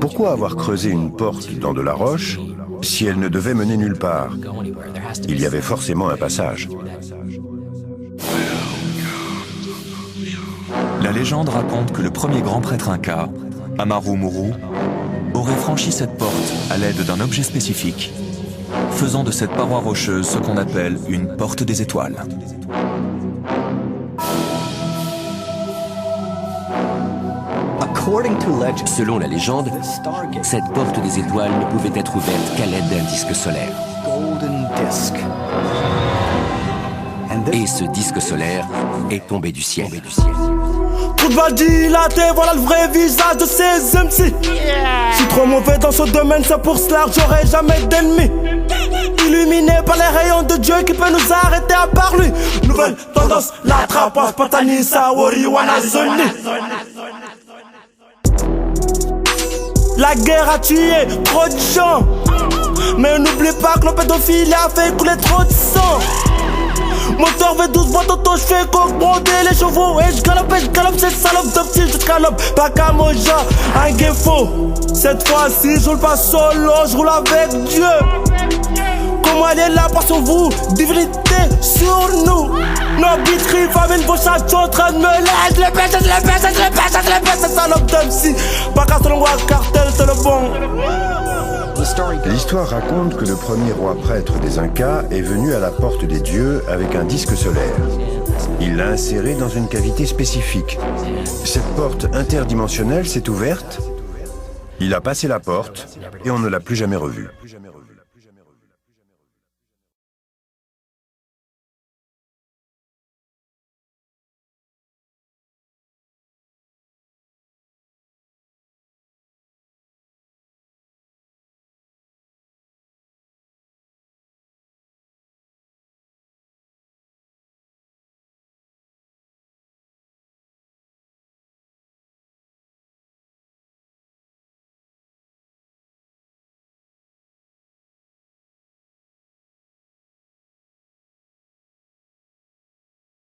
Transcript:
Pourquoi avoir creusé une porte dans de la roche si elle ne devait mener nulle part? Il y avait forcément un passage. La légende raconte que le premier grand prêtre inca, Amaru Muru, aurait franchi cette porte à l'aide d'un objet spécifique, faisant de cette paroi rocheuse ce qu'on appelle une porte des étoiles. Selon la légende, cette porte des étoiles ne pouvait être ouverte qu'à l'aide d'un disque solaire. Et ce disque solaire est tombé du ciel. Tout va dilater, voilà le vrai visage de ces MC. Je suis trop mauvais dans ce domaine, c'est pour cela que j'aurai jamais d'ennemis. Illuminé par les rayons de Dieu qui peut nous arrêter à part lui. Nouvelle tendance, la trappe, Patani, Sawori, Wanazoni. La guerre a tué trop de gens, mais n'oublie pas que le pédophile a fait couler trop de sang. Moteur V12, voit auto, j'fais qu'augmenter les chevaux. Et j'galope, ces salopes de petits, je scalope. Pas qu'à Moja, un guéfo. Cette fois-ci, je roule pas solo, je roule avec Dieu. Comment elle est là, pas sur vous, divinité sur nous. Nos bitries, famine, vos chats sont en train de me lâcher. Je les pèse, ces salopes de MC. Pas qu'à selon moi, cartel, c'est le bon. L'histoire raconte que le premier roi prêtre des Incas est venu à la porte des dieux avec un disque solaire. Il l'a inséré dans une cavité spécifique. Cette porte interdimensionnelle s'est ouverte, il a passé la porte et on ne l'a plus jamais revu.